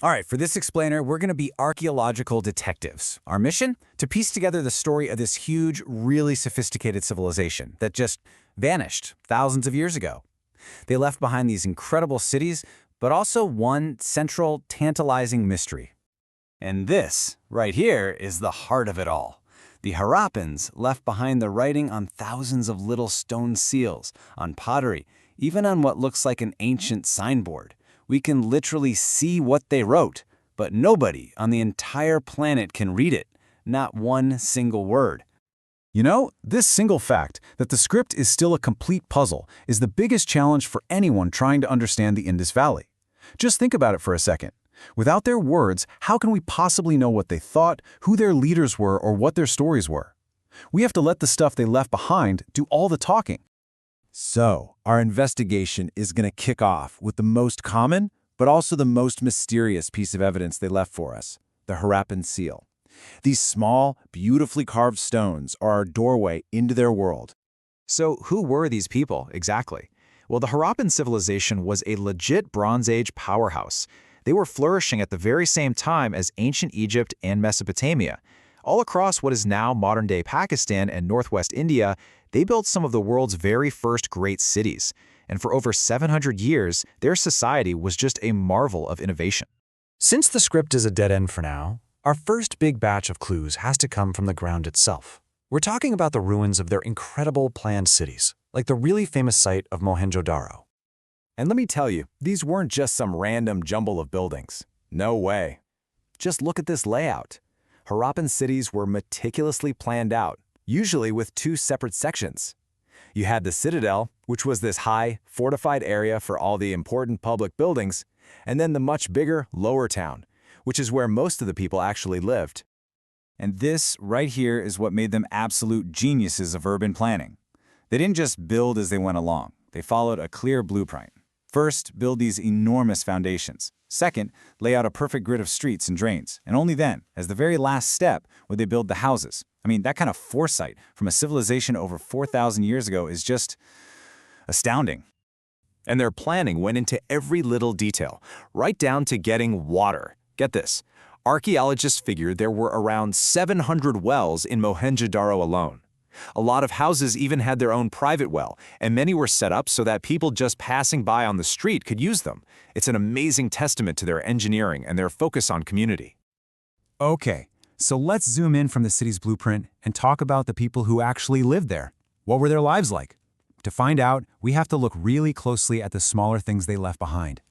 All right, for this explainer, we're going to be archaeological detectives. Our mission? To piece together the story of this huge, really sophisticated civilization that just vanished thousands of years ago. They left behind these incredible cities, but also one central, tantalizing mystery. And this, right here, is the heart of it all. The Harappans left behind the writing on thousands of little stone seals, on pottery, even on what looks like an ancient signboard. We can literally see what they wrote, but nobody on the entire planet can read it, not one single word. You know, this single fact, that the script is still a complete puzzle, is the biggest challenge for anyone trying to understand the Indus Valley. Just think about it for a second. Without their words, how can we possibly know what they thought, who their leaders were, or what their stories were? We have to let the stuff they left behind do all the talking. So, our investigation is going to kick off with the most common, but also the most mysterious piece of evidence they left for us, the Harappan seal. These small, beautifully carved stones are our doorway into their world. So who were these people, exactly? Well, the Harappan civilization was a legit Bronze Age powerhouse. They were flourishing at the very same time as ancient Egypt and Mesopotamia. All across what is now modern-day Pakistan and northwest India, they built some of the world's very first great cities. And for over 700 years, their society was just a marvel of innovation. Since the script is a dead end for now, our first big batch of clues has to come from the ground itself. We're talking about the ruins of their incredible planned cities, like the really famous site of Mohenjo-Daro. And let me tell you, these weren't just some random jumble of buildings. No way. Just look at this layout. Harappan cities were meticulously planned out, usually with two separate sections. You had the citadel, which was this high, fortified area for all the important public buildings, and then the much bigger lower town, which is where most of the people actually lived. And this, right here, is what made them absolute geniuses of urban planning. They didn't just build as they went along. They followed a clear blueprint. First, build these enormous foundations. Second, lay out a perfect grid of streets and drains. And only then, as the very last step, would they build the houses. I mean, that kind of foresight from a civilization over 4,000 years ago is just astounding. And their planning went into every little detail, right down to getting water. Get this. Archaeologists figured there were around 700 wells in Mohenjo-Daro alone. A lot of houses even had their own private well, and many were set up so that people just passing by on the street could use them. It's an amazing testament to their engineering and their focus on community. Okay, so let's zoom in from the city's blueprint and talk about the people who actually lived there. What were their lives like? To find out, we have to look really closely at the smaller things they left behind.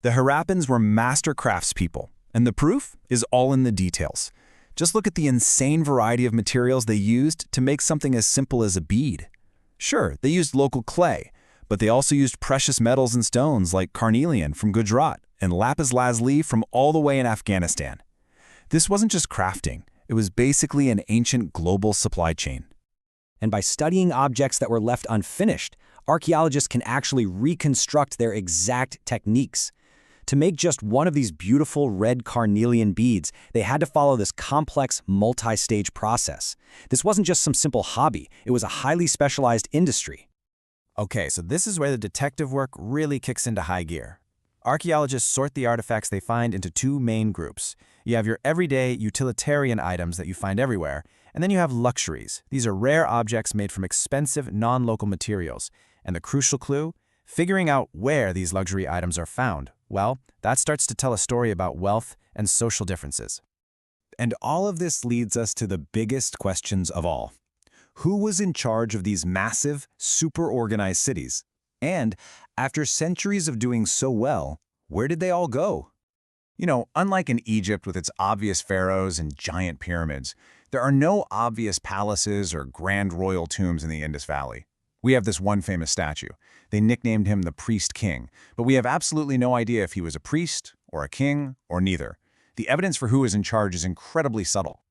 The Harappans were master craftspeople, and the proof is all in the details. Just look at the insane variety of materials they used to make something as simple as a bead. Sure, they used local clay, but they also used precious metals and stones like carnelian from Gujarat and lapis lazuli from all the way in Afghanistan. This wasn't just crafting, it was basically an ancient global supply chain. And by studying objects that were left unfinished, archaeologists can actually reconstruct their exact techniques. To make just one of these beautiful red carnelian beads, they had to follow this complex, multi-stage process. This wasn't just some simple hobby, it was a highly specialized industry. Okay, so this is where the detective work really kicks into high gear. Archaeologists sort the artifacts they find into two main groups. You have your everyday utilitarian items that you find everywhere, and then you have luxuries. These are rare objects made from expensive, non-local materials. And the crucial clue? Figuring out where these luxury items are found. Well, that starts to tell a story about wealth and social differences. And all of this leads us to the biggest questions of all. Who was in charge of these massive, super-organized cities? And, after centuries of doing so well, where did they all go? You know, unlike in Egypt with its obvious pharaohs and giant pyramids, there are no obvious palaces or grand royal tombs in the Indus Valley. We have this one famous statue. They nicknamed him the Priest King, but we have absolutely no idea if he was a priest, or a king, or neither. The evidence for who is in charge is incredibly subtle.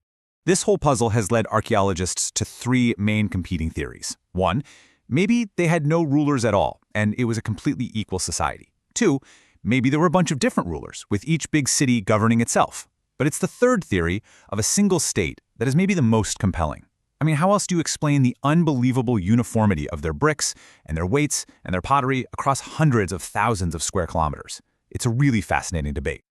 This whole puzzle has led archaeologists to three main competing theories. One, maybe they had no rulers at all, and it was a completely equal society. Two, maybe there were a bunch of different rulers, with each big city governing itself. But it's the third theory of a single state that is maybe the most compelling. I mean, how else do you explain the unbelievable uniformity of their bricks and their weights and their pottery across hundreds of thousands of square kilometers? It's a really fascinating debate.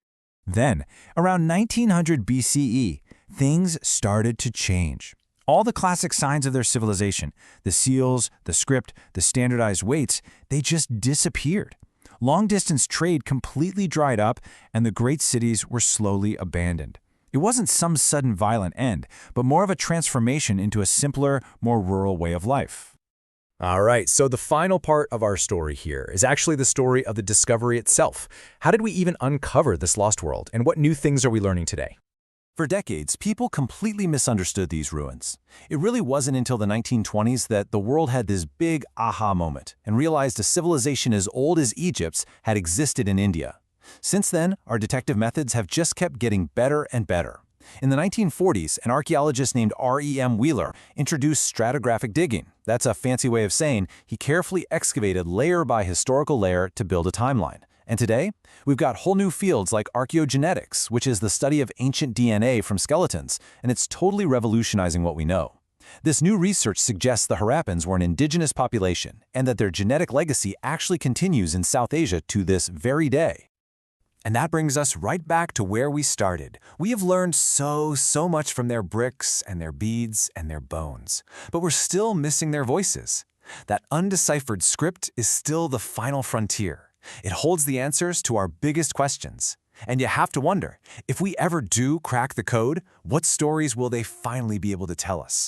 Then, around 1900 BCE, things started to change. All the classic signs of their civilization, the seals, the script, the standardized weights, they just disappeared. Long-distance trade completely dried up, and the great cities were slowly abandoned. It wasn't some sudden violent end, but more of a transformation into a simpler, more rural way of life. All right, so the final part of our story here is actually the story of the discovery itself. How did we even uncover this lost world, and what new things are we learning today? For decades, people completely misunderstood these ruins. It really wasn't until the 1920s that the world had this big aha moment and realized a civilization as old as Egypt's had existed in India. Since then, our detective methods have just kept getting better and better. In the 1940s, an archaeologist named R.E.M. Wheeler introduced stratigraphic digging. That's a fancy way of saying he carefully excavated layer by historical layer to build a timeline. And today, we've got whole new fields like archaeogenetics, which is the study of ancient DNA from skeletons, and it's totally revolutionizing what we know. This new research suggests the Harappans were an indigenous population and that their genetic legacy actually continues in South Asia to this very day. And that brings us right back to where we started. We have learned so much from their bricks and their beads and their bones, but we're still missing their voices. That undeciphered script is still the final frontier. It holds the answers to our biggest questions. And you have to wonder, if we ever do crack the code, what stories will they finally be able to tell us?